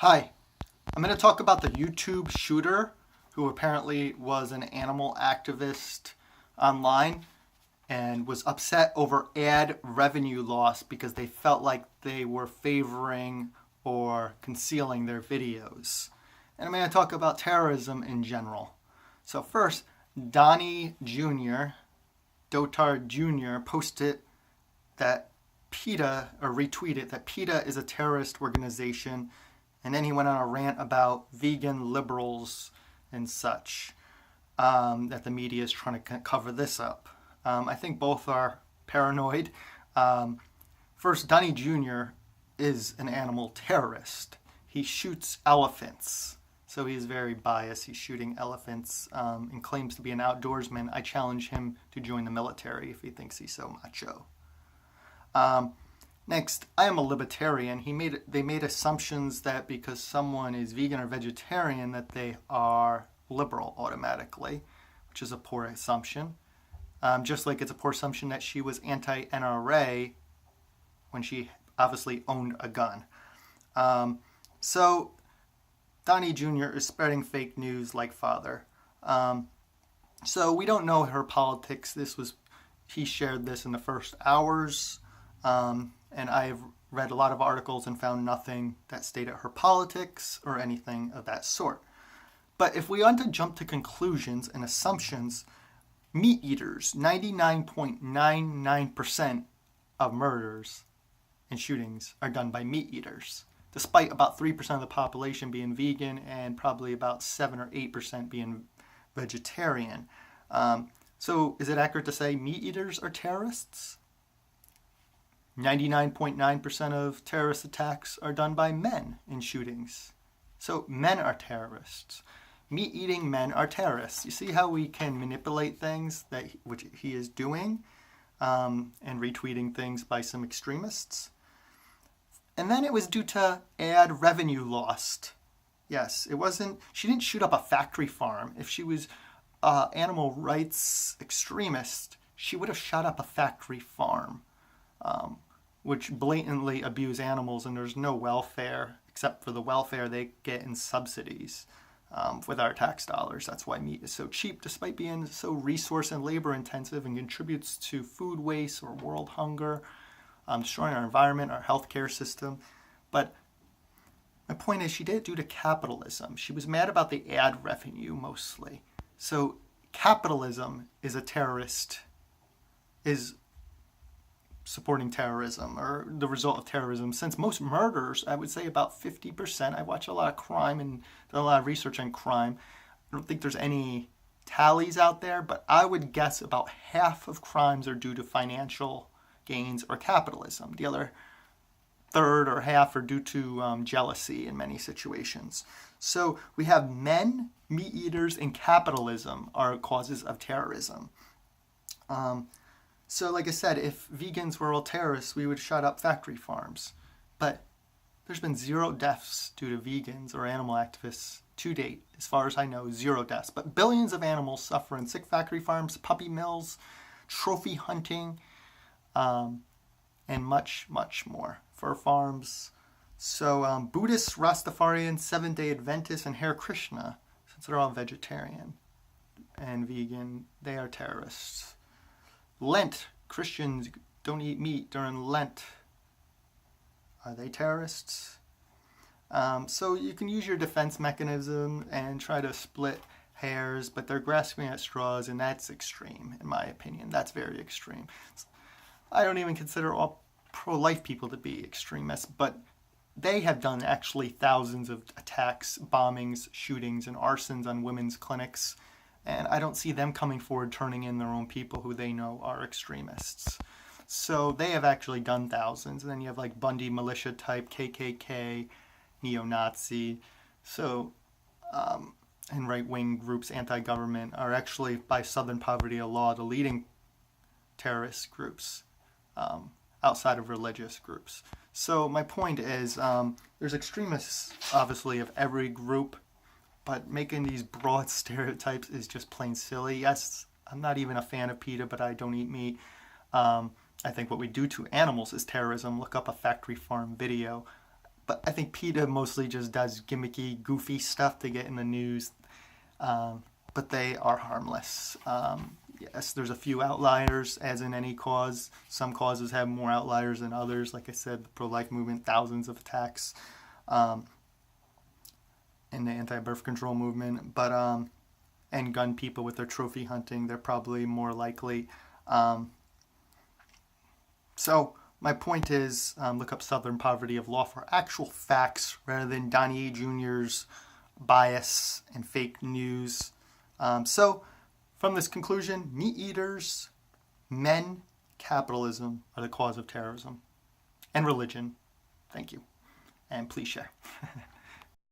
Hi, I'm going to talk about the YouTube shooter who apparently was an animal activist online and was upset over ad revenue loss because they felt like they were favoring or concealing their videos. And I'm going to talk about terrorism in general. So first, Donnie Jr., Dotard Jr. posted that PETA, or retweeted that PETA is a terrorist organization, and then he went on a rant about vegan liberals and such, that the media is trying to cover this up. I think both are paranoid. First, Donnie Jr. is an animal terrorist. He shoots elephants, so he's very biased. He's shooting elephants and claims to be an outdoorsman. I challenge him to join the military if he thinks he's so macho. Next, I am a libertarian. They made assumptions that because someone is vegan or vegetarian that they are liberal automatically, which is a poor assumption. Just like it's a poor assumption that she was anti-NRA when she obviously owned a gun. So Donnie Jr. is spreading fake news like father. So we don't know her politics. He shared this in the first hours. And I've read a lot of articles and found nothing that stated her politics or anything of that sort. But if we want to jump to conclusions and assumptions, meat eaters, 99.99% of murders and shootings are done by meat eaters, despite about 3% of the population being vegan and probably about 7 or 8% being vegetarian. So is it accurate to say meat eaters are terrorists? 99.9% of terrorist attacks are done by men in shootings. So men are terrorists. Meat-eating men are terrorists. You see how we can manipulate things, which he is doing, and retweeting things by some extremists? And then it was due to ad revenue lost. Yes, she didn't shoot up a factory farm. If she was an animal rights extremist, she would have shot up a factory farm, which blatantly abuse animals, and there's no welfare except for the welfare they get in subsidies with our tax dollars. That's why meat is so cheap, despite being so resource and labor intensive and contributes to food waste or world hunger, destroying our environment, our healthcare system. But my point is, she did it due to capitalism. She was mad about the ad revenue mostly. So capitalism is supporting terrorism or the result of terrorism, since most murders, I would say about 50%. I watch a lot of crime and done a lot of research on crime. I don't think there's any tallies out there, but I would guess about half of crimes are due to financial gains or capitalism. The other third or half are due to jealousy in many situations. So we have men, meat eaters, and capitalism are causes of terrorism. So like I said, if vegans were all terrorists, we would shut up factory farms. But there's been 0 deaths due to vegans or animal activists to date. As far as I know, 0 deaths. But billions of animals suffer in sick factory farms, puppy mills, trophy hunting, and much, much more. Fur farms. So Buddhists, Rastafarians, Seventh-day Adventists, and Hare Krishna, since they're all vegetarian and vegan, they are terrorists. Lent, Christians don't eat meat during Lent. Are they terrorists? So you can use your defense mechanism and try to split hairs, but they're grasping at straws, and that's extreme, in my opinion. That's very extreme. I don't even consider all pro-life people to be extremists, but they have done actually thousands of attacks, bombings, shootings, and arsons on women's clinics. And I don't see them coming forward, turning in their own people who they know are extremists. So they have actually done thousands. And then you have like bundy militia type, KKK, neo-Nazi. So, and right-wing groups, anti-government, are actually, by Southern Poverty Law, the leading terrorist groups outside of religious groups. So my point is, there's extremists, obviously, of every group. But making these broad stereotypes is just plain silly. Yes, I'm not even a fan of PETA, but I don't eat meat. I think what we do to animals is terrorism. Look up a factory farm video. But I think PETA mostly just does gimmicky, goofy stuff to get in the news. But they are harmless. Yes, there's a few outliers, as in any cause. Some causes have more outliers than others. Like I said, the pro-life movement, thousands of attacks. And the anti-birth control movement. But, and gun people with their trophy hunting, they're probably more likely. So my point is, look up Southern Poverty of Law for actual facts rather than Donnie Jr.'s bias and fake news. So from this conclusion, meat eaters, men, capitalism are the cause of terrorism. And religion. Thank you. And please share.